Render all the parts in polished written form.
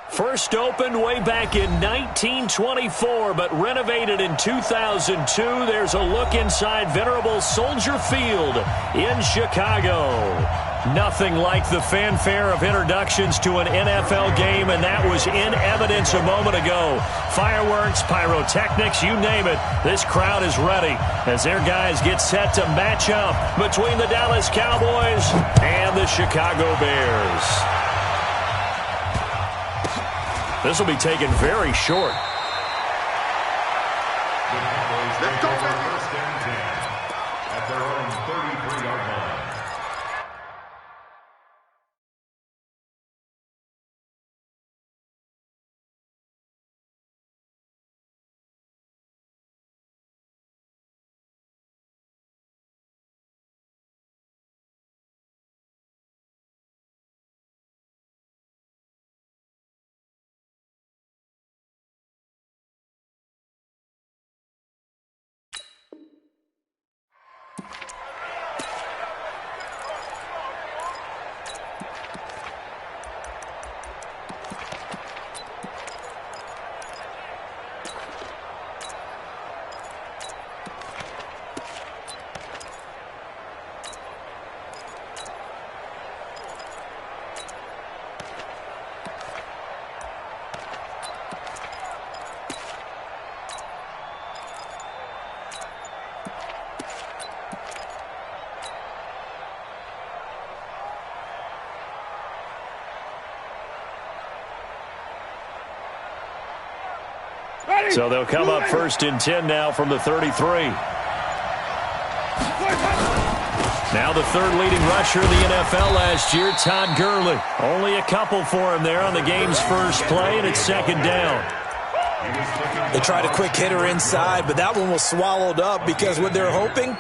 First opened way back in 1924, but renovated in 2002. There's a look inside venerable Soldier Field in Chicago. Nothing like the fanfare of introductions to an NFL game, and that was in evidence a moment ago. Fireworks, pyrotechnics, you name it. This crowd is ready as their guys get set to match up between the Dallas Cowboys and the Chicago Bears. This will be taken very short. Let's go, first and 10 at their own 33-yard line. So they'll come up first and 10 now from the 33. Now the third leading rusher in the NFL last year, Todd Gurley. Only a couple for him there on the game's first play, and it's second down. They tried a quick hitter inside, but that one was swallowed up because what they're hoping,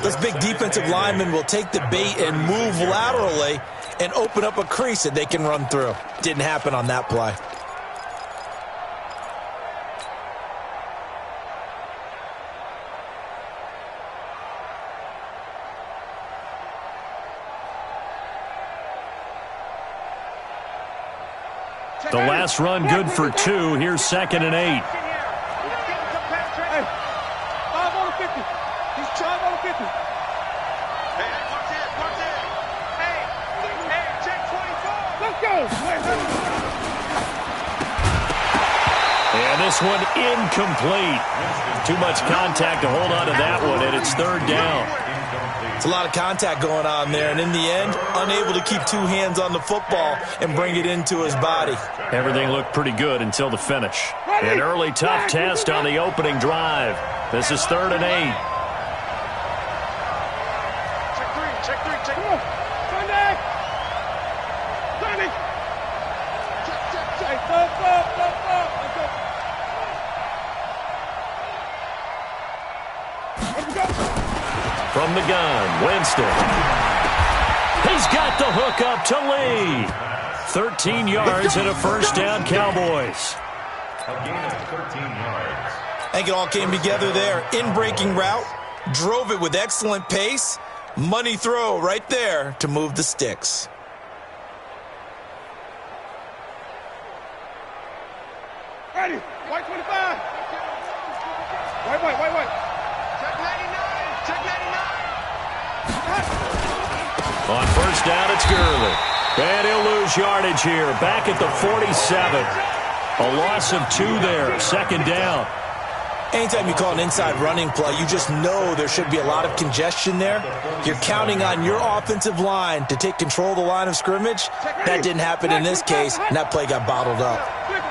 this big defensive lineman will take the bait and move laterally and open up a crease that they can run through. Didn't happen on that play. The last run good for 2. Here's second and 8. Hey, 5 on the 50. He's 5 on the 50. Hey, watch it, watch it. Hey, check 24. Let's go. And this one incomplete. Too much contact to hold on to that one, and it's third down. It's a lot of contact going on there, and in the end, unable to keep 2 hands on the football and bring it into his body. Everything looked pretty good until the finish. An early tough test on the opening drive. This is third and 8. Check 3. Sunday. Check. Stop. Let's go. From the gun, Winston. He's got the hook up to Lee. 13 yards and a first down, Cowboys. A gain of 13 yards. I think it all came together there. In-breaking route, drove it with excellent pace. Money throw right there to move the sticks. Ready. White 25. White. Check 99. On first down, it's Gurley. And he'll lose yardage here. Back at the 47. A loss of 2 there. Second down. Anytime you call an inside running play, you just know there should be a lot of congestion there. You're counting on your offensive line to take control of the line of scrimmage. That didn't happen in this case, and that play got bottled up. Flip.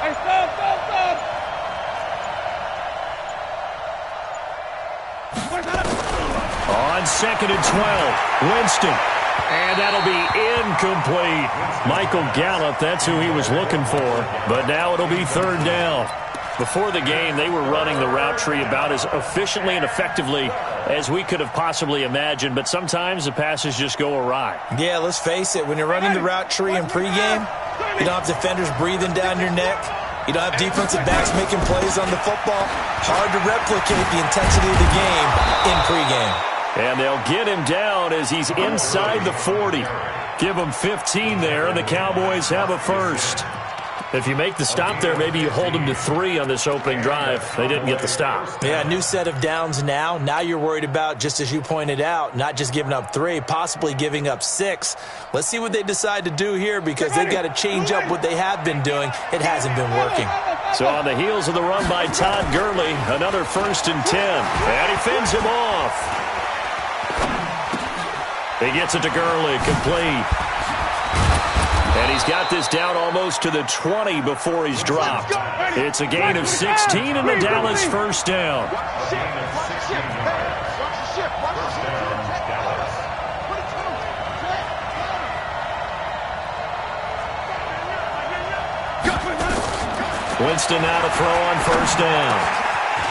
Hey, stop. On second and 12, Winston. And that'll be incomplete. Michael Gallup, that's who he was looking for. But now it'll be third down. Before the game, they were running the route tree about as efficiently and effectively as we could have possibly imagined. But sometimes the passes just go awry. Yeah, let's face it. When you're running the route tree in pregame, you don't have defenders breathing down your neck. You don't have defensive backs making plays on the football. Hard to replicate the intensity of the game in pregame. And they'll get him down as he's inside the 40. Give him 15 there, and the Cowboys have a first. If you make the stop there, maybe you hold them to 3 on this opening drive. They didn't get the stop. Yeah, new set of downs now. Now you're worried about, just as you pointed out, not just giving up 3, possibly giving up 6. Let's see what they decide to do here because they've got to change up what they have been doing. It hasn't been working. So on the heels of the run by Todd Gurley, another 1st and 10. And he fends him off. He gets it to Gurley, complete. And he's got this down almost to the 20 before he's dropped. It's a gain of 16 and the Dallas first down. Winston now to throw on first down.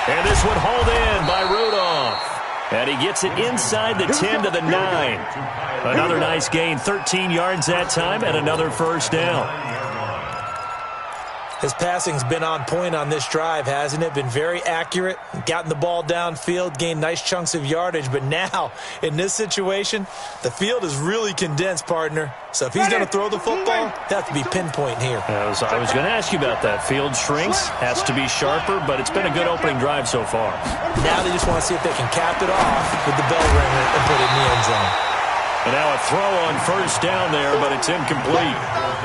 And this one hauled in by Rudolph. And he gets it inside the 10 to the 9. Another nice gain, 13 yards that time, and another first down. His passing's been on point on this drive, hasn't it? Been very accurate, gotten the ball downfield, gained nice chunks of yardage. But now, in this situation, the field is really condensed, partner. So if he's going to throw the football, they have to be pinpoint here. I was going to ask you about that. Field shrinks, has to be sharper, but it's been a good opening drive so far. Now they just want to see if they can cap it off with the bell ringer and put it in the end zone. And now a throw on first down there, but it's incomplete.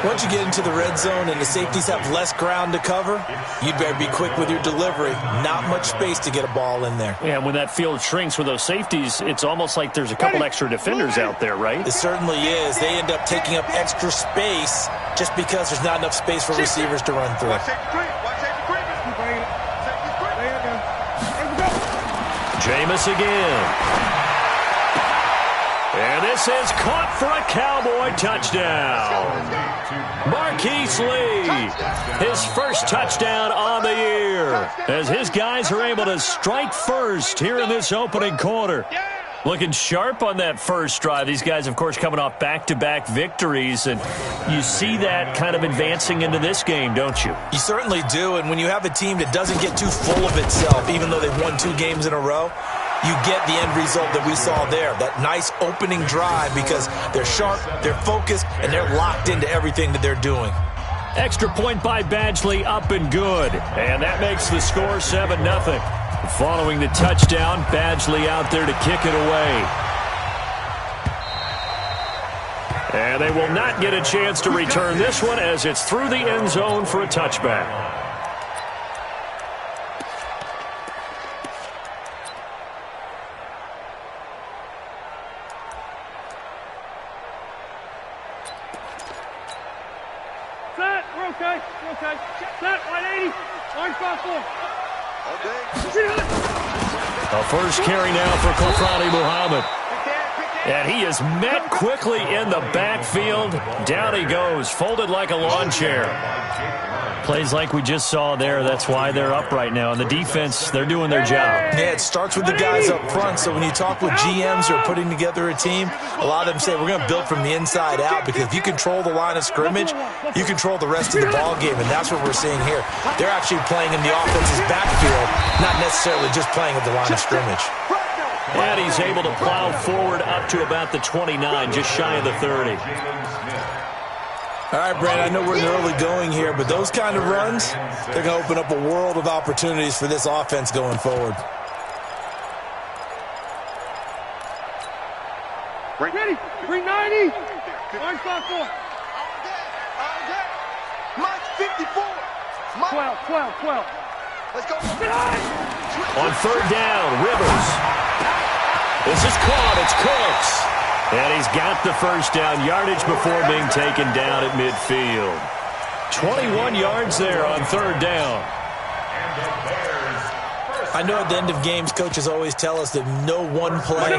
Once you get into the red zone and the safeties have less ground to cover, you'd better be quick with your delivery. Not much space to get a ball in there. Yeah, when that field shrinks with those safeties, it's almost like there's a couple extra defenders out there, right? It certainly is. They end up taking up extra space just because there's not enough space for receivers to run through. Jameis again. And this is caught for a Cowboy touchdown. Marquise Lee, his first touchdown on the year, as his guys are able to strike first here in this opening quarter. Looking sharp on that first drive. These guys, of course, coming off back-to-back victories, and you see that kind of advancing into this game, don't you? You certainly do, and when you have a team that doesn't get too full of itself, even though they've won 2 games in a row, you get the end result that we saw there, that nice opening drive, because they're sharp, they're focused, and they're locked into everything that they're doing. Extra point by Badgley, up and good. And that makes the score 7-0. Following the touchdown, Badgley out there to kick it away. And they will not get a chance to return this one as it's through the end zone for a touchback. A first carry now for Kofrani Muhammad. And he is met quickly in the backfield. Down he goes, folded like a lawn chair. Plays like we just saw there. That's why they're up right now. And the defense, they're doing their job. Yeah, it starts with the guys up front. So when you talk with GMs who are putting together a team, a lot of them say we're going to build from the inside out, because if you control the line of scrimmage, you control the rest of the ball game. And that's what we're seeing here. They're actually playing in the offense's backfield, not necessarily just playing at the line of scrimmage. And he's able to plow forward up to about the 29, just shy of the 30. All right, Brad, I know we're in the early going here, but those kind of runs, they're going to open up a world of opportunities for this offense going forward. Ready? 390. Orange 5-4. Mike 54. 12. Let's go. On third down, Rivers. This is caught. It's Cooks. And he's got the first down, yardage before being taken down at midfield. 21 yards there on third down. And the Bears' first I know at the end of games, coaches always tell us that no one play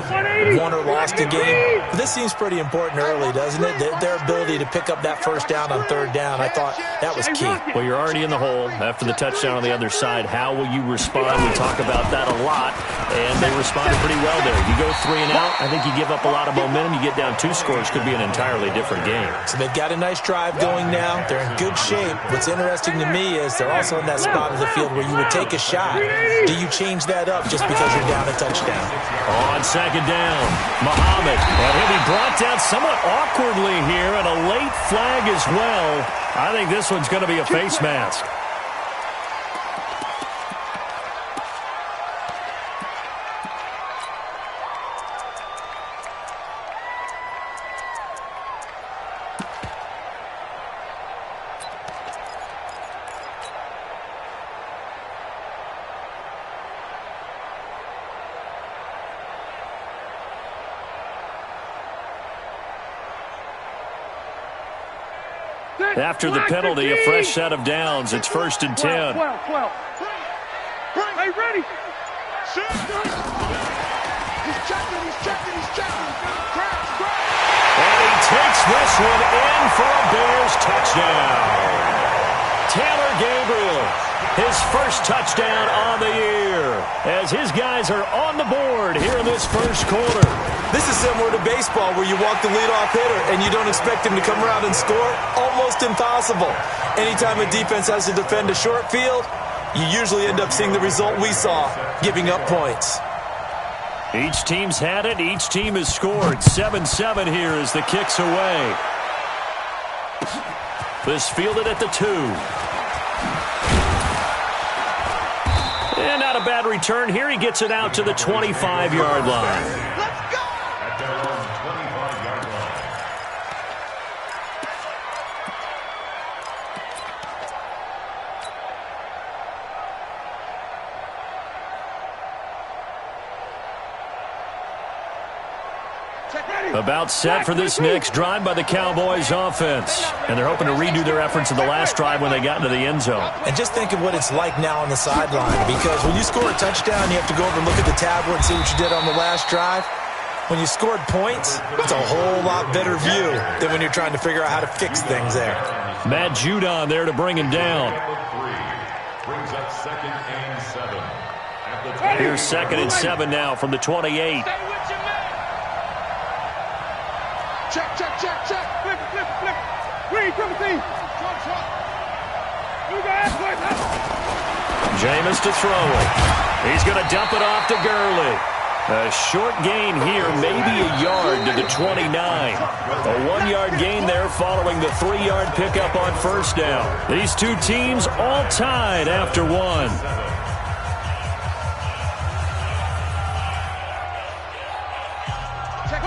won or lost a game. But this seems pretty important early, doesn't it? Their ability to pick up that first down on third down, I thought that was key. Well, you're already in the hole after the touchdown on the other side. How will you respond? We talk about that a lot, and they responded pretty well there. You go 3 and out, I think you give up a lot of momentum. You get down 2 scores, could be an entirely different game. So they've got a nice drive going now. They're in good shape. What's interesting to me is they're also in that spot of the field where you would take a shot. Do you change that up just because you're down a touchdown? On second down, Muhammad. And he'll be brought down somewhat awkwardly here, and a late flag as well. I think this one's going to be a face mask. After the penalty, a fresh set of downs. It's 1st and 10. 12. Hey, ready. He's checking. And he takes this one in for a Bears touchdown. Taylor Gabriel, his first touchdown on the year, as his guys are on the board here in this first quarter. This is similar to baseball where you walk the leadoff hitter and you don't expect him to come around and score. Almost impossible. Anytime a defense has to defend a short field, you usually end up seeing the result we saw, giving up points. Each team's had it. Each team has scored. 7-7 here as the kick's away. This fielded at the 2. And not a bad return here. He gets it out to the 25-yard line. Let's go! At their own 25-yard line. About set for this next drive by the Cowboys offense. And they're hoping to redo their efforts in the last drive when they got into the end zone. And just think of what it's like now on the sideline, because when you score a touchdown, you have to go over and look at the tablet and see what you did on the last drive. When you scored points, it's a whole lot better view than when you're trying to figure out how to fix things there. Matt Judon there to bring him down. Brings up 2nd and 7. Here's 2nd and 7 now from the 28. Check. Flip. Read, triple team. Jameis to throw it. He's going to dump it off to Gurley. A short gain here, maybe a yard to the 29. A 1-yard gain there following the 3-yard pickup on first down. These two teams all tied after 1.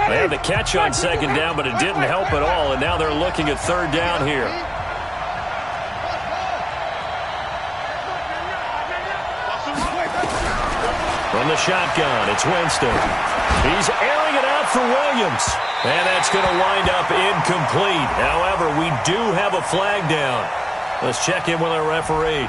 They had the catch on second down, but it didn't help at all, and now they're looking at third down here. From the shotgun, it's Winston. He's airing it out for Williams, and that's going to wind up incomplete. However, we do have a flag down. Let's check in with our referee.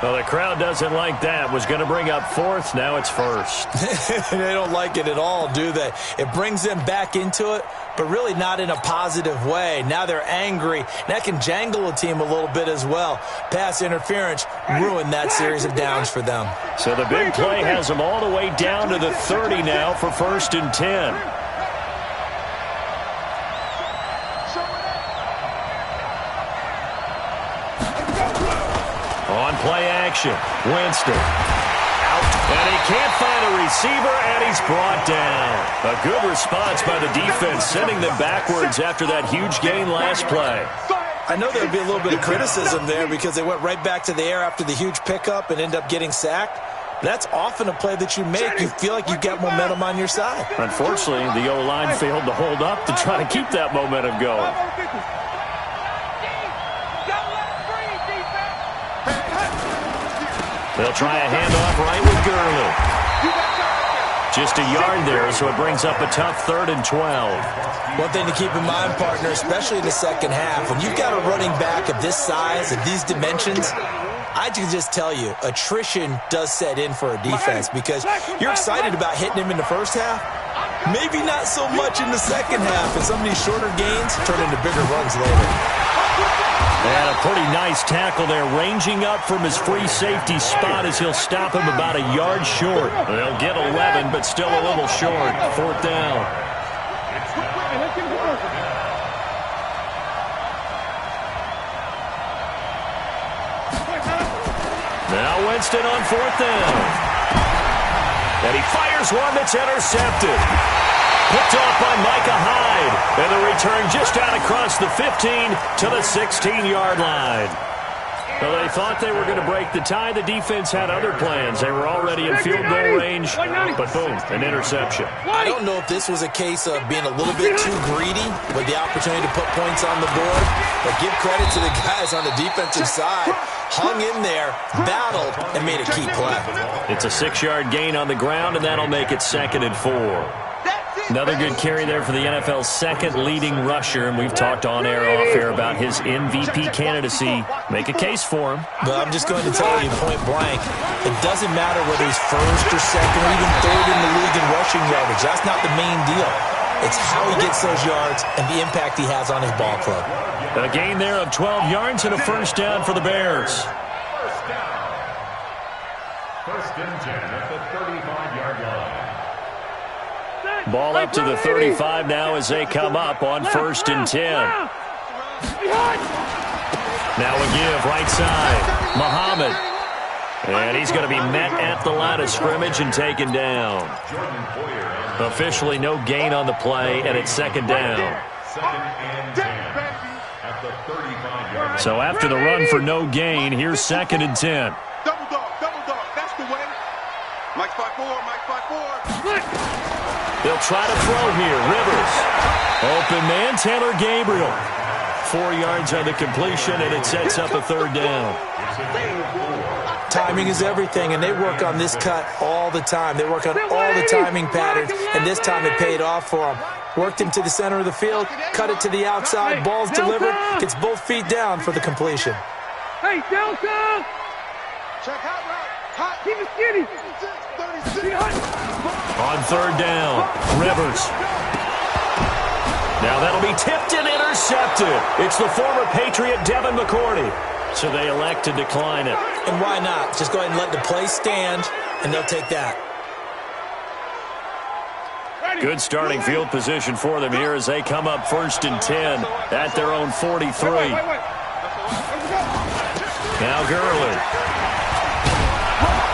Well, the crowd doesn't like that. Was going to bring up 4th. Now it's 1st. They don't like it at all, do they? It brings them back into it, but really not in a positive way. Now they're angry. That can jangle a team a little bit as well. Pass interference ruined that series of downs for them. So the big play has them all the way down to the 30 now for 1st and 10. On play action, Winston. Out. And he can't find a receiver, and he's brought down. A good response by the defense, sending them backwards after that huge gain last play. I know there would be a little bit of criticism there because they went right back to the air after the huge pickup and end up getting sacked. That's often a play that you make. You feel like you've got momentum on your side. Unfortunately, the O-line failed to hold up to try to keep that momentum going. They'll try a handoff right with Gurley. Just a yard there, so it brings up a tough 3rd and 12. One thing to keep in mind, partner, especially in the second half, when you've got a running back of this size, of these dimensions, I can just tell you, attrition does set in for a defense because you're excited about hitting him in the first half. Maybe not so much in the second half, and some of these shorter gains turn into bigger runs later. And a pretty nice tackle there, ranging up from his free safety spot as he'll stop him about a yard short. They'll get 11, but still a little short. 4th down. Now Winston on 4th down. And he fires one that's intercepted. Picked off by Micah Hyde. And the return just out across the 15 to the 16-yard line. Well, they thought they were going to break the tie. The defense had other plans. They were already in field goal range, but boom, an interception. I don't know if this was a case of being a little bit too greedy with the opportunity to put points on the board, but give credit to the guys on the defensive side. Hung in there, battled, and made a key play. It's a 6-yard gain on the ground, and that'll make it 2nd and 4. Another good carry there for the NFL's second leading rusher, and we've talked on air, off air about his MVP candidacy. Make a case for him. But I'm just going to tell you point blank, it doesn't matter whether he's 1st or 2nd or even 3rd in the league in rushing yardage. That's not the main deal. It's how he gets those yards and the impact he has on his ball club. A gain there of 12 yards and a 1st down for the Bears. 1st and 10 at the 35-yard line. Ball up to the 35 now as they come up on 1st and 10. Now a give right side. Muhammad. And he's going to be met at the line of scrimmage and taken down. Officially no gain on the play, and it's 2nd down. 2nd and 10 at the 35-yard. So after the run for no gain, here's 2nd and 10. Double dog, that's the way. Mike 5-4, Mike 5-4. They'll try to throw here. Rivers. Open man, Taylor Gabriel. 4 yards on the completion, and it sets up a 3rd down. Timing is everything, and they work on this cut all the time. They work on all the timing patterns, and this time it paid off for them. Worked him to the center of the field, cut it to the outside, ball's delivered, gets both feet down for the completion. Hey, Delta! Check out route. Hot. Keep it skinny. 36. On 3rd down, Rivers. Now that'll be tipped and intercepted. It's the former Patriot Devin McCourty. So they elect to decline it. And why not? Just go ahead and let the play stand, and they'll take that. Good starting field position for them here as they come up 1st and 10 at their own 43. Now Gurley.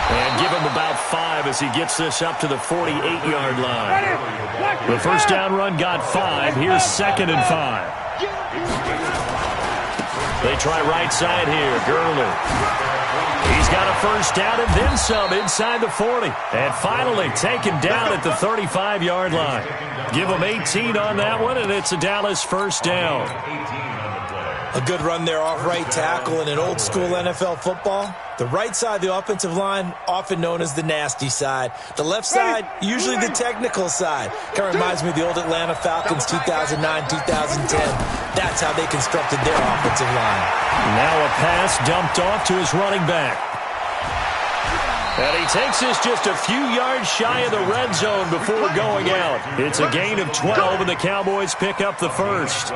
And give him about 5 as he gets this up to the 48-yard line. The 1st down run got 5. Here's 2nd and 5. They try right side here. Gurley. He's got a 1st down and then some inside the 40. And finally taken down at the 35-yard line. Give him 18 on that one, and it's a Dallas 1st down. A good run there off right tackle in an old-school NFL football. The right side of the offensive line, often known as the nasty side. The left side, usually the technical side. Kind of reminds me of the old Atlanta Falcons 2009, 2010. That's how they constructed their offensive line. Now a pass dumped off to his running back. And he takes this just a few yards shy of the red zone before going out. It's a gain of 12, and the Cowboys pick up the 1st.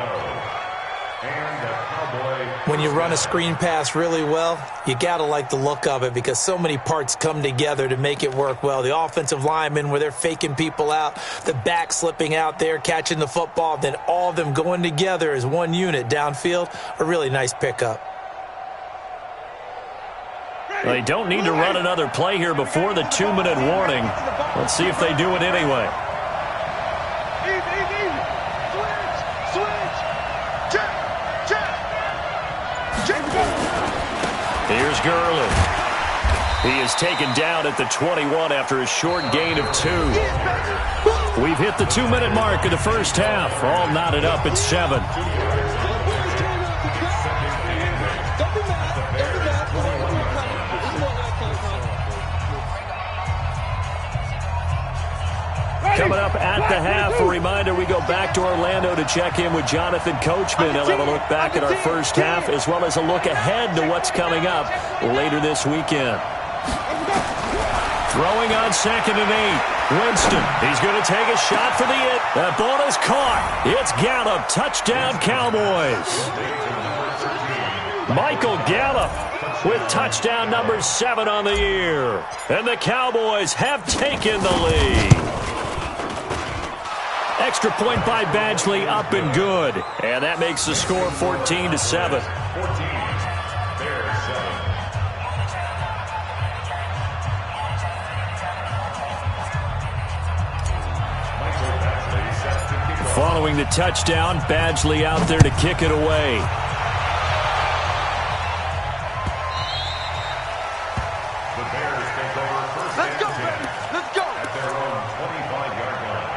When you run a screen pass really well, you got to like the look of it because so many parts come together to make it work well. The offensive linemen, where they're faking people out, the back slipping out there, catching the football, then all of them going together as one unit downfield, a really nice pickup. They don't need to run another play here before the 2-minute warning. Let's see if they do it anyway. Here's Gurley. He is taken down at the 21 after a short gain of 2. We've hit the 2-minute mark of the 1st half. All knotted up at 7. Coming up up at the half. A reminder, we go back to Orlando to check in with Jonathan Coachman. He'll have a look back at our first half as well as a look ahead to what's coming up later this weekend. Throwing on 2nd and 8. Winston, he's going to take a shot for the hit. That ball is caught. It's Gallup. Touchdown, Cowboys. Michael Gallup with touchdown number 7 on the year. And the Cowboys have taken the lead. Extra point by Badgley, up and good. And that makes the score 14-7. Following the touchdown, Badgley out there to kick it away. The Bears take over first and 10. Let's go. At their own 25-yard line.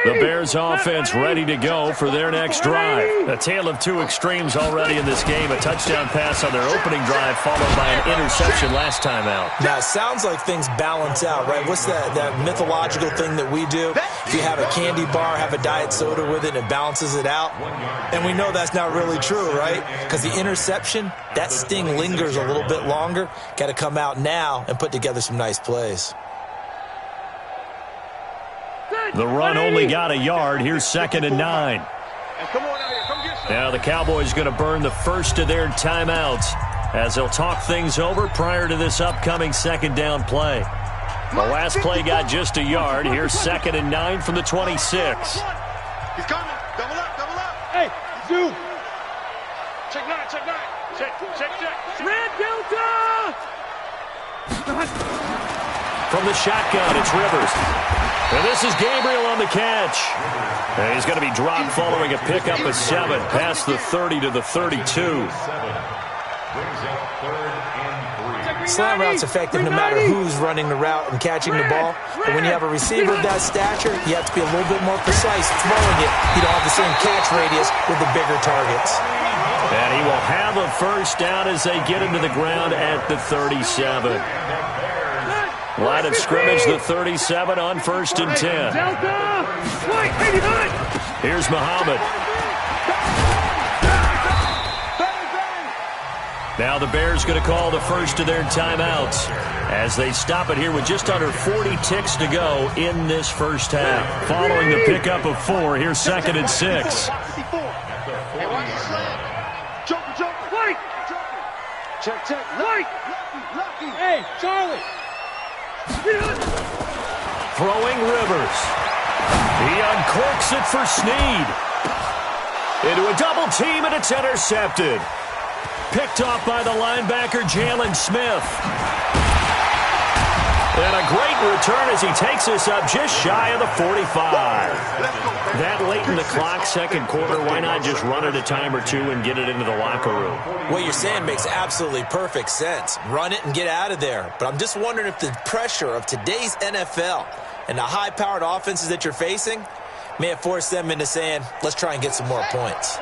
The Bears offense ready to go for their next drive. A tale of two extremes already in this game. A touchdown pass on their opening drive followed by an interception last time out. Now, it sounds like things balance out, right? What's that mythological thing that we do? If you have a candy bar, have a diet soda with it, it balances it out. And we know that's not really true, right? Because the interception, that sting lingers a little bit longer. Got to come out now and put together some nice plays. The run only got a yard. Here's 2nd and 9. Now the Cowboys going to burn the first of their timeouts as they'll talk things over prior to this upcoming 2nd down play. The last play got just a yard. Here's 2nd and 9 from the 26. He's coming. Double up, double up. Hey, zoom. Check 9, check 9. Check. Red Delta! From the shotgun, it's Rivers. And this is Gabriel on the catch. And he's going to be dropped following a pickup of 7 past the 30 to the 32. Slant route's effective no matter who's running the route and catching the ball. But when you have a receiver of that stature, you have to be a little bit more precise throwing it. You don't have the same catch radius with the bigger targets. And he will have a first down as they get him to the ground at the 37. Line of scrimmage, the 37 on 1st and 10. Here's Muhammad. Now the Bears going to call the first of their timeouts as they stop it here with just under 40 ticks to go in this first half. Following the pickup of 4, here's 2nd and 6. Check. Lucky. Hey, Charlie. Throwing Rivers. He uncorks it for Snead. Into a double team, and it's intercepted. Picked off by the linebacker, Jalen Smith. And a great return as he takes us up just shy of the 45. That late in the clock, 2nd quarter, why not just run it a time or two and get it into the locker room? What you're saying makes absolutely perfect sense. Run it and get out of there. But I'm just wondering if the pressure of today's NFL and the high-powered offenses that you're facing may have forced them into saying, let's try and get some more points.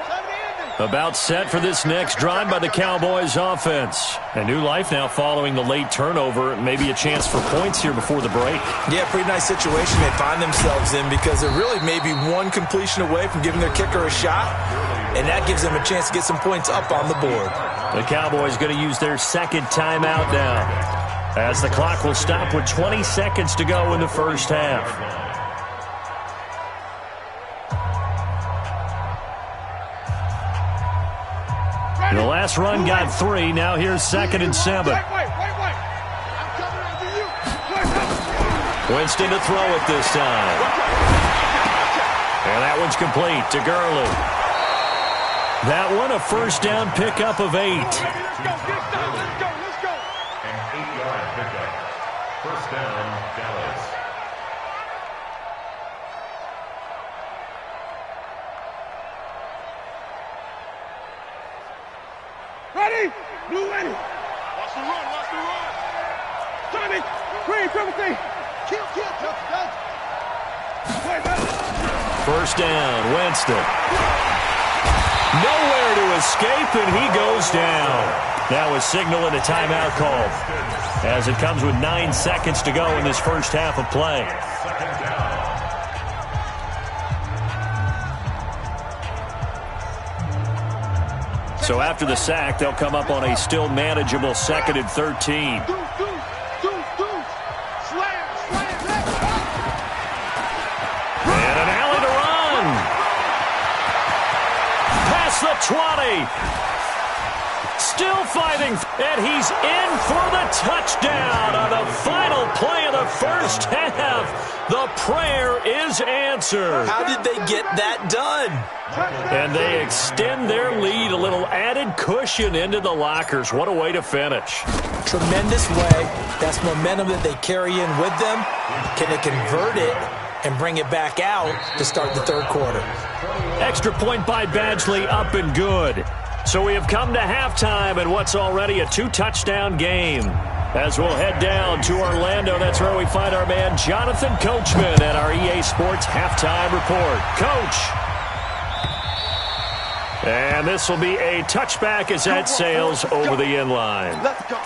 About set for this next drive by the Cowboys offense. A new life now following the late turnover. Maybe a chance for points here before the break. Yeah, pretty nice situation they find themselves in because they're really maybe one completion away from giving their kicker a shot, and that gives them a chance to get some points up on the board. The Cowboys going to use their 2nd timeout now as the clock will stop with 20 seconds to go in the first half. The last run got 3. Now here's 2nd and 7. Winston to throw it this time. And that one's complete to Gurley. That one a first down pickup of 8. An 8-yard pickup. First down, Dallas. Ready? Blue ready. Watch the run. Tommy, Green, triple T. Kill, touch. First down, Winston. Nowhere to escape, and he goes down. Now a signal and a timeout call as it comes with 9 seconds to go in this first half of play. So after the sack, they'll come up on a still manageable 2nd and 13. And an alley to run. Past the 20. Still fighting, and he's in for the touchdown on the final play of the first half. The prayer is answered. How did they get that done? And they extend their lead, a little added cushion into the lockers. What a way to finish. Tremendous way. That's momentum that they carry in with them. Can they convert it and bring it back out to start the third quarter? Extra point by Badgley, up and good. So we have come to halftime in what's already a 2-touchdown game. As we'll head down to Orlando, that's where we find our man Jonathan Coachman at our EA Sports Halftime Report. Coach. And this will be a touchback as that sails over the end line. Let's go.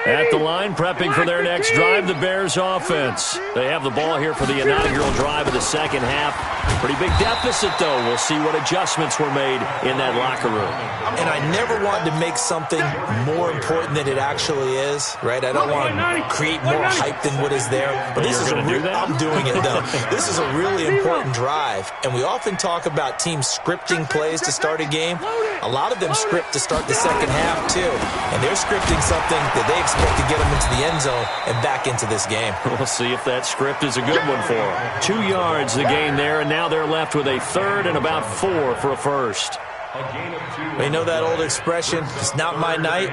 At the line, prepping for their next drive, the Bears offense. They have the ball here for the inaugural drive of the second half. Pretty big deficit, though. We'll see what adjustments were made in that locker room. And I never want to make something more important than it actually is, right? I don't want to create more hype than what is there. But this is I'm doing it, though. This is a really important drive. And we often talk about teams scripting plays to start a game. A lot of them script to start the second half, too. And they're scripting something that they expect to get them into the end zone and back into this game. We'll see if that script is a good one for them. 2 yards the gain there, and now they're left with a third and about 4 for a first. You know that old expression, it's not my night?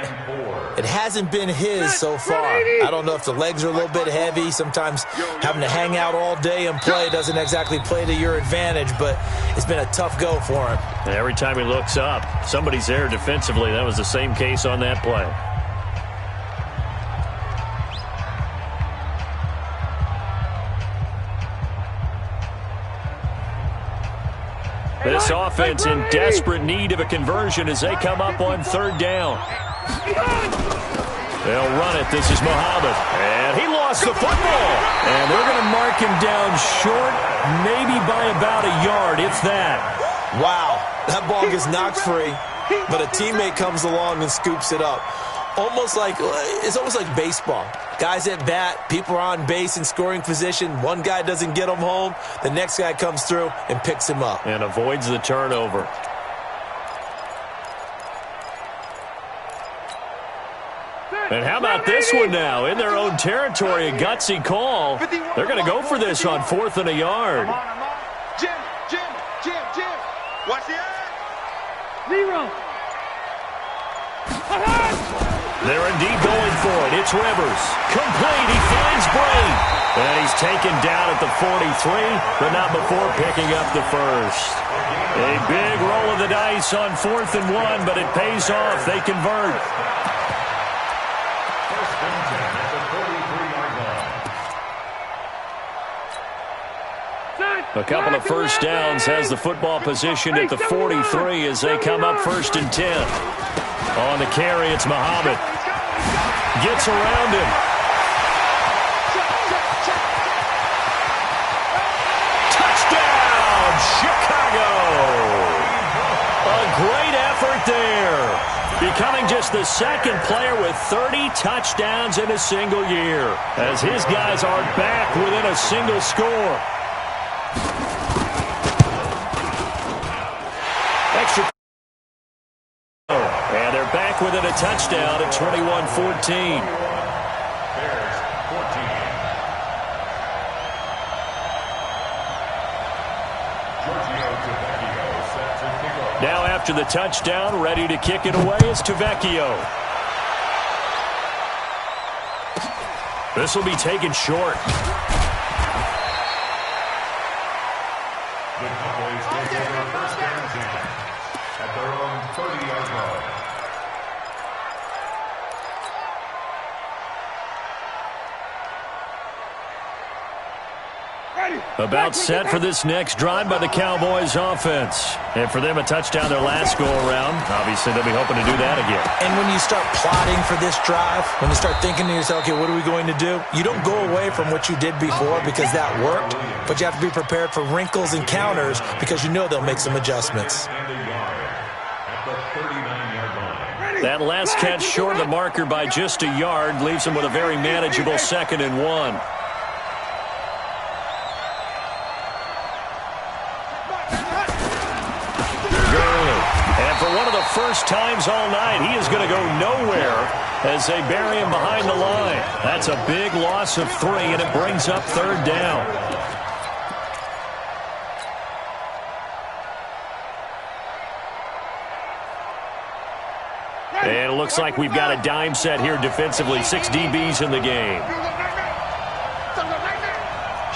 It hasn't been his so far. I don't know if the legs are a little bit heavy. Sometimes having to hang out all day and play doesn't exactly play to your advantage, but it's been a tough go for him. And every time he looks up, somebody's there defensively. That was the same case on that play. This offense in desperate need of a conversion as they come up on third down. They'll run it. This is Muhammad. And he lost the football. And they're going to mark him down short, maybe by about a yard, if that. Wow, that ball gets knocked free, but a teammate comes along and scoops it up. It's almost like baseball. Guys at bat, people are on base in scoring position. One guy doesn't get him home. The next guy comes through and picks him up. And avoids the turnover. And how about this one now? In their own territory, a gutsy call. They're going to go for this on 4th and a yard. Jim. Watch the eye. Zero. They're indeed going for it. It's Rivers. Complete. He finds Bray. And he's taken down at the 43, but not before picking up the first. A big roll of the dice on 4th and 1, but it pays off. They convert. A couple of first downs, has the football position at the 43 as they come up 1st and 10. On the carry, it's Muhammad. Gets around him. Touchdown, Chicago! A great effort there. Becoming just the second player with 30 touchdowns in a single year, as his guys are back within a single score. Extra. And they're back within a touchdown at 21-14. Now after the touchdown, ready to kick it away is Tavecchio. This will be taken short. The Cowboys take over first and 10 at their own 30-yard line. About set for this next drive by the Cowboys offense. And for them, a touchdown their last go-around. Obviously, they'll be hoping to do that again. And when you start plotting for this drive, when you start thinking to yourself, okay, what are we going to do? You don't go away from what you did before because that worked, but you have to be prepared for wrinkles and counters because you know they'll make some adjustments. That last catch short of the marker by just a yard leaves them with a very manageable 2nd and 1. And for one of the first times all night, he is going to go nowhere as they bury him behind the line. That's a big loss of 3, and it brings up 3rd down. And it looks like we've got a dime set here defensively. 6 DBs in the game.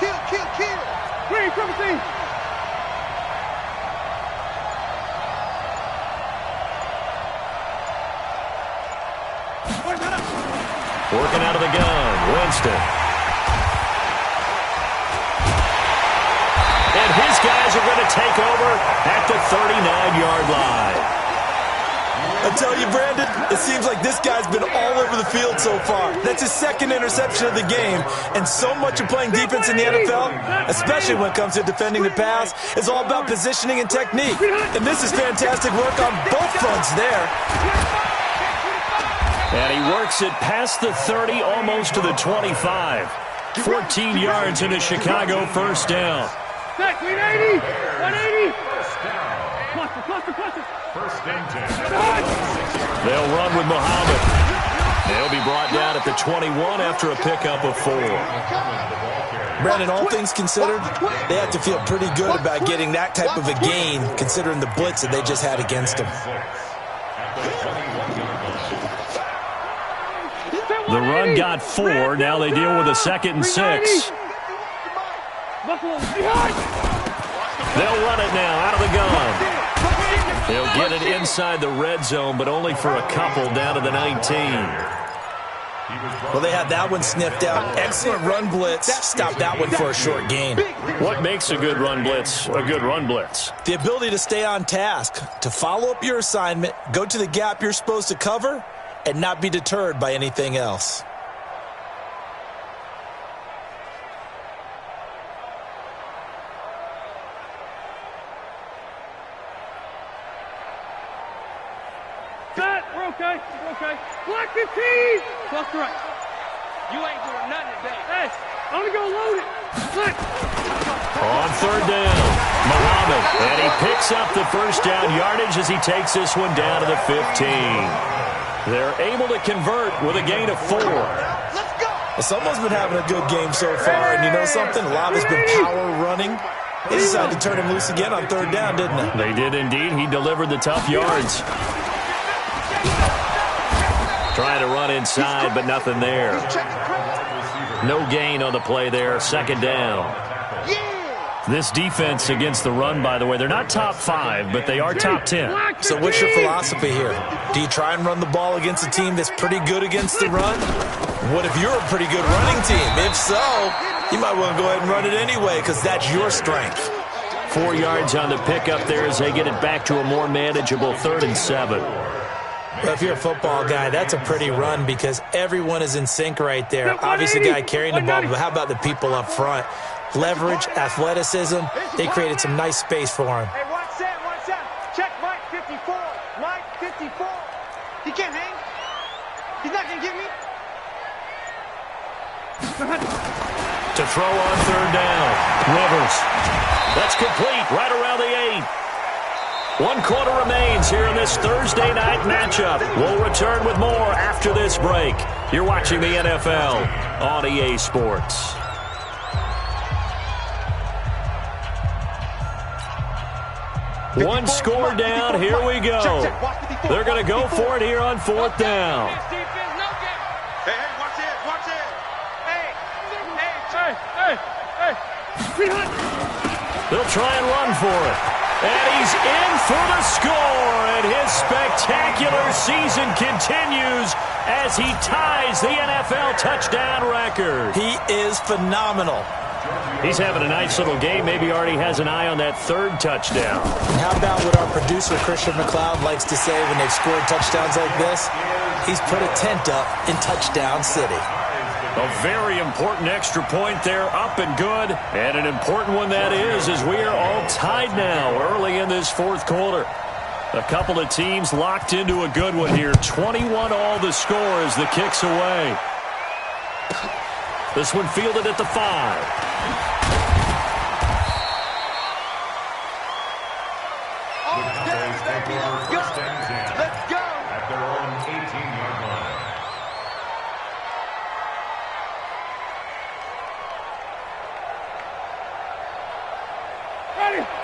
Kill. Green, come see. Working out of the gun, Winston. And his guys are going to take over at the 39-yard line. I tell you, Brandon, it seems like this guy's been all over the field so far. That's his 2nd interception of the game. And so much of playing defense in the NFL, especially when it comes to defending the pass, is all about positioning and technique. And this is fantastic work on both fronts there. And he works it past the 30, almost to the 25. 14 yards in a Chicago 1st down. 180. 180. Cluster. 1st and 10. They'll run with Muhammad. They'll be brought down at the 21 after a pickup of 4. Brandon, all things considered, they have to feel pretty good about getting that type of a gain, considering the blitz that they just had against them. The run got 4. Now they deal with a 2nd and 6. They'll run it now out of the gun. They'll get it inside the red zone, but only for a couple down to the 19. Well, they had that one sniffed out. Excellent run blitz. Stopped that one for a short gain. What makes a good run blitz a good run blitz? The ability to stay on task, to follow up your assignment, go to the gap you're supposed to cover, and not be deterred by anything else. We're okay. Block 15. Cluster right. You ain't doing nothing today. Hey, I'm gonna go load it. Look. On 3rd down, Muhammad. And he picks up the 1st down yardage as he takes this one down to the 15. They're able to convert with a gain of 4. Let's go. Well, someone's been having a good game so far, and you know something? A lot has been power running. They decided to turn him loose again on 3rd down, didn't they? They did indeed. He delivered the tough yards. Trying to run inside, but nothing there. No gain on the play there. 2nd down. This defense against the run, by the way, they're not top 5, but they are top 10. So what's your philosophy here? Do you try and run the ball against a team that's pretty good against the run? What if you're a pretty good running team? If so, you might want to go ahead and run it anyway because that's your strength. 4 yards on the pickup there as they get it back to a more manageable 3rd and 7. Well, if you're a football guy, that's a pretty run because everyone is in sync right there. Obviously, the guy carrying the ball, but how about the people up front? Leverage, athleticism, they created some nice space for him. Hey, watch that. Check Mike 54. Mike 54. He can't hang. He's not going to get me. To throw on 3rd down. Rivers. That's complete right around the 8. 1 quarter remains here in this Thursday night matchup. We'll return with more after this break. You're watching the NFL on EA Sports. One score down. Here we go. They're going to go for it here on 4th down. Hey, watch it. They'll try and run for it. And he's in for the score, and his spectacular season continues as he ties the NFL touchdown record. He is phenomenal. He's having a nice little game. Maybe already has an eye on that third touchdown. And how about what our producer, Christian McLeod, likes to say when they've scored touchdowns like this? He's put a tent up in Touchdown City. A very important extra point there, up and good. And an important one that is, as we are all tied now early in this fourth quarter. A couple of teams locked into a good one here. 21 all the score as the kick's away. This one fielded at the 5. Let's go. At their own 18-yard line.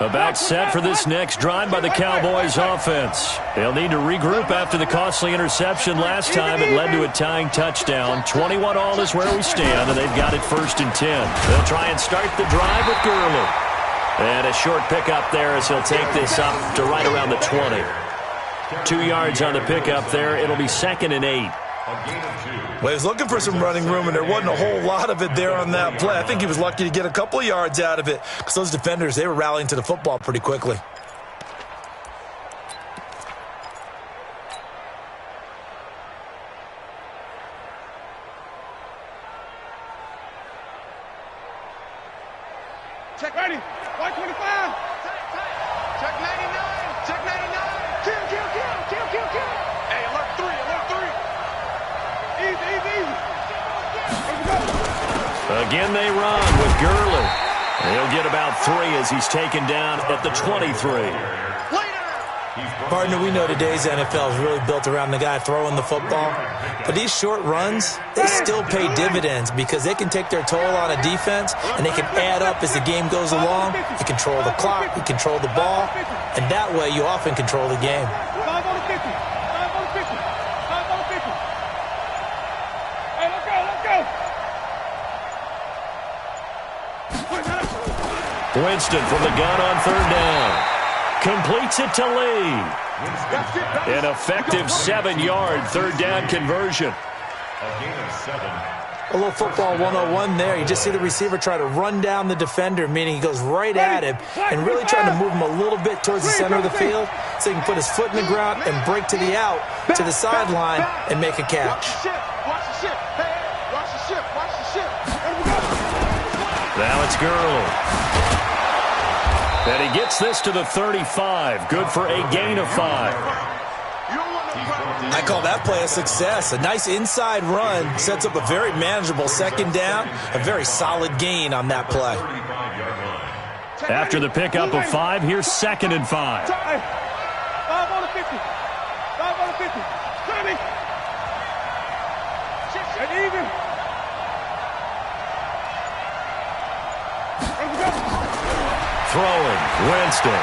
About set for this next drive by the Cowboys offense. They'll need to regroup after the costly interception last time. It led to a tying touchdown. 21 all is where we stand, and they've got it 1st and 10. They'll try and start the drive with Gurley. And a short pickup there as he'll take this up to right around the 20. 2 yards on the pickup there. It'll be 2nd and 8. Well, he was looking for some running room, and there wasn't a whole lot of it there on that play. I think he was lucky to get a couple of yards out of it because those defenders, they were rallying to the football pretty quickly. Check ready. 125. Check 99. Check 99. Kill. Hey, alert 3. Easy. Again they run with Gurley. He'll get about 3 as he's taken down at the 23. Partner, we know today's NFL is really built around the guy throwing the football. But these short runs, they still pay dividends because they can take their toll on a defense and they can add up as the game goes along. You control the clock, you control the ball, and that way you often control the game. 5 on the 50. 5 on the 50. 5 on the 50. Hey, let's go. Winston from the gun on 3rd down. Completes it to Lee. An effective 7-yard 3rd down conversion. A gain of 7. A little football 101 there. You just see the receiver try to run down the defender, meaning he goes right at him and really trying to move him a little bit towards the center of the field so he can put his foot in the ground and break to the out, to the sideline, and make a catch. Watch the ship. Hey, watch the ship. Now it's Gurley. And he gets this to the 35. Good for a gain of 5. I call that play a success. A nice inside run sets up a very manageable 2nd down. A very solid gain on that play. After the pickup of 5, here's 2nd and 5. 5 on the 50. 5 on the 50. Tommy. And even. Throwing, Winston.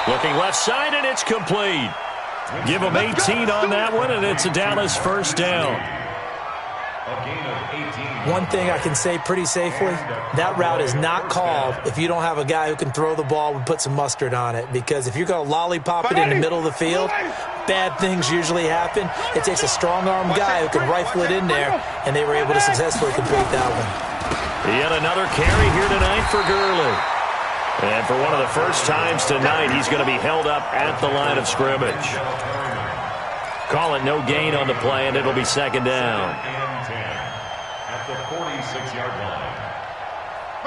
Looking left side, and it's complete. Give him 18 on that one, and it's a Dallas 1st down. One thing I can say pretty safely, that route is not called if you don't have a guy who can throw the ball and put some mustard on it. Because if you're going to lollipop it in the middle of the field, bad things usually happen. It takes a strong-arm guy who can rifle it in there, and they were able to successfully complete that one. Yet another carry here tonight for Gurley. And for one of the first times tonight, he's going to be held up at the line of scrimmage. Call it no gain on the play, and it'll be 2nd down. At the 46-yard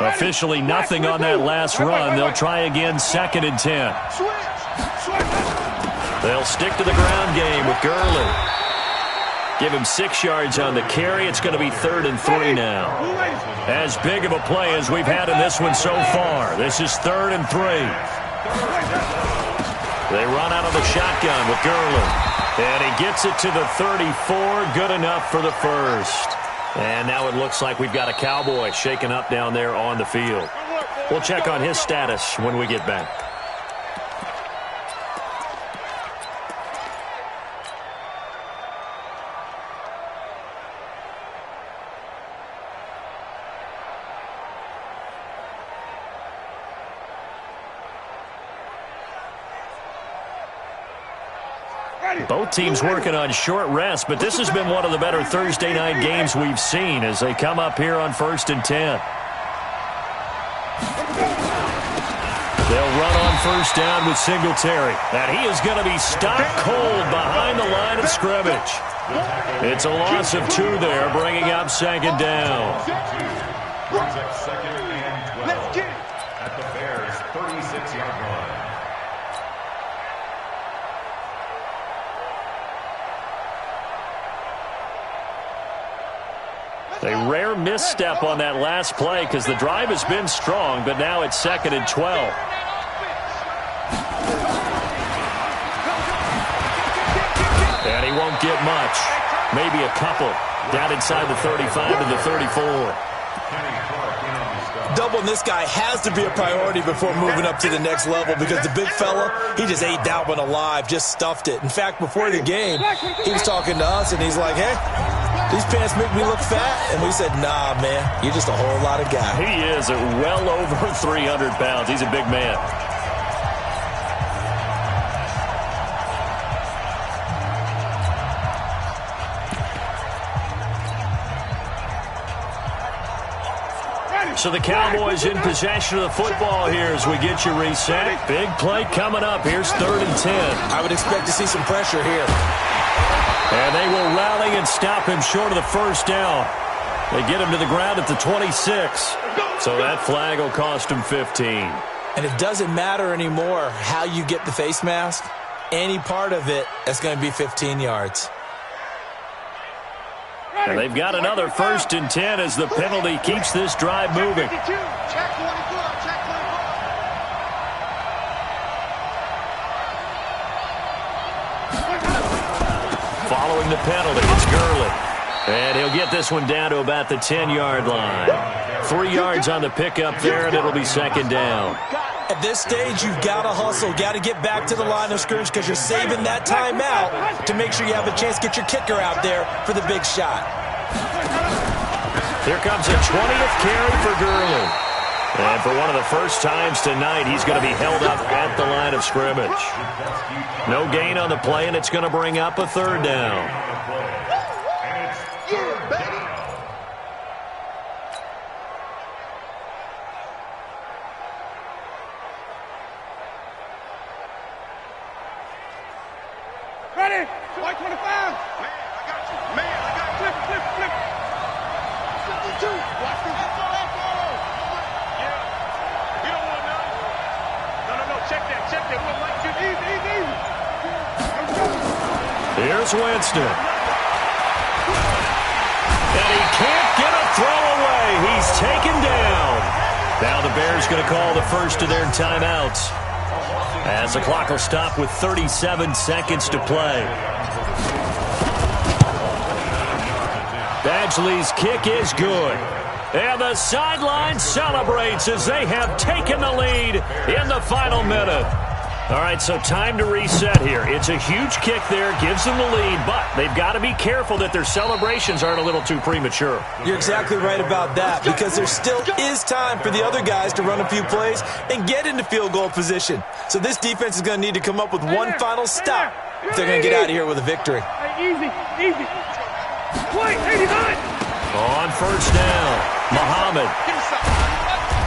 line. Officially nothing on that last run. They'll try again 2nd and 10. They'll stick to the ground game with Gurley. Give him 6 yards on the carry. It's going to be 3rd and 3 now. As big of a play as we've had in this one so far. This is 3rd and 3. They run out of the shotgun with Gurley. And he gets it to the 34. Good enough for the 1st. And now it looks like we've got a Cowboy shaken up down there on the field. We'll check on his status when we get back. Both teams working on short rest, but this has been one of the better Thursday night games we've seen as they come up here on 1st and 10. They'll run on 1st down with Singletary. And he is going to be stopped cold behind the line of scrimmage. It's a loss of 2 there, bringing up 2nd down. Brings up 2nd and 12 at the Bears' 36-yard line. A rare misstep on that last play because the drive has been strong, but now it's 2nd and 12. And he won't get much. Maybe a couple. Down inside the 35 to the 34. Doubling this guy has to be a priority before moving up to the next level because the big fella, he just ate that one alive, just stuffed it. In fact, before the game, he was talking to us, and he's like, hey, these pants make me look fat. And we said, nah, man, you're just a whole lot of guy. He is at well over 300 pounds. He's a big man. So the Cowboys in possession of the football here as we get you reset. Big play coming up. Here's 3rd and 10. I would expect to see some pressure here. And they will rally and stop him short of the 1st down. They get him to the ground at the 26. So that flag will cost him 15. And it doesn't matter anymore how you get the face mask. Any part of it, that's going to be 15 yards. And they've got another 1st and 10 as the penalty keeps this drive moving. Check 24, check 24. Following the penalty, it's Gurley. And he'll get this one down to about the 10-yard line. 3 yards on the pickup there, and it'll be 2nd down. At this stage, you've got to hustle, got to get back to the line of scrimmage because you're saving that timeout to make sure you have a chance to get your kicker out there for the big shot. Here comes a 20th carry for Gurley. And for one of the first times tonight, he's going to be held up at the line of scrimmage. No gain on the play, and it's going to bring up a 3rd down. Ready? White 25. Man, I got you. Man, I got you. Flip. 52. Watch this. Yeah. You don't want none. No. Check that. We'll like you. Easy. Here's Winston. And he can't get a throw away. He's taken down. Now the Bears going to call the first of their timeouts, as the clock will stop with 37 seconds to play. Badgley's kick is good. And the sideline celebrates as they have taken the lead in the final minute. All right, so time to reset here. It's a huge kick there, gives them the lead, but they've got to be careful that their celebrations aren't a little too premature. You're exactly right about that because there still is time for the other guys to run a few plays and get into field goal position. So this defense is going to need to come up with one final stop if they're going to get out of here with a victory. Easy. Wait, 89. On 1st down, Muhammad.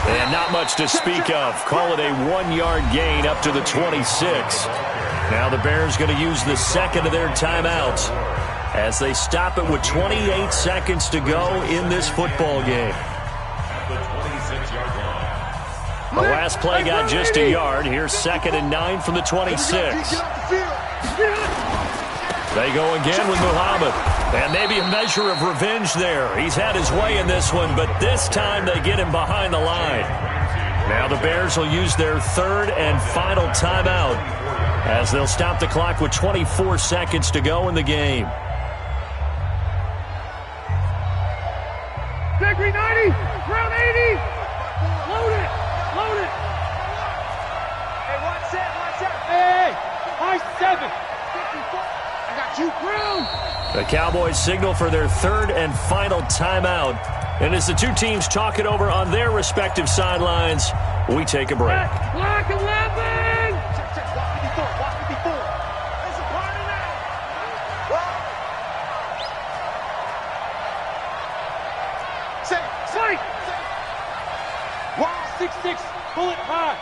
And not much to speak of. Call it a 1-yard gain up to the 26. Now the Bears going to use the 2nd of their timeouts as they stop it with 28 seconds to go in this football game. The last play got just a yard. Here's 2nd and 9 from the 26. They go again with Muhammad. And maybe a measure of revenge there. He's had his way in this one, but this time they get him behind the line. Now the Bears will use their 3rd and final timeout as they'll stop the clock with 24 seconds to go in the game. Gregory 90, round 80. Load it. Hey, one set. Hey, high 7. I got you, Brown. The Cowboys signal for their 3rd and final timeout. And as the two teams talk it over on their respective sidelines, we take a break. Block 11! Watch 54. There's a party now. Right. 6'6", bullet high.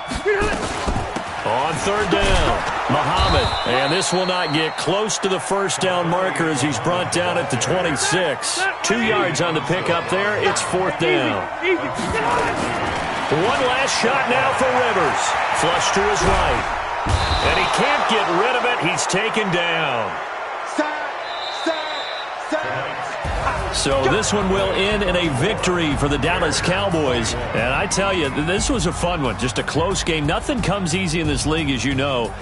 On third down, Muhammad. And this will not get close to the first down marker as he's brought down at the 26. 2 yards on the pickup there. It's fourth down. Easy. One last shot now for Rivers. Flush to his right. And he can't get rid of it. He's taken down. So this one will end in a victory for the Dallas Cowboys. And I tell you, this was a fun one. Just a close game. Nothing comes easy in this league, as you know.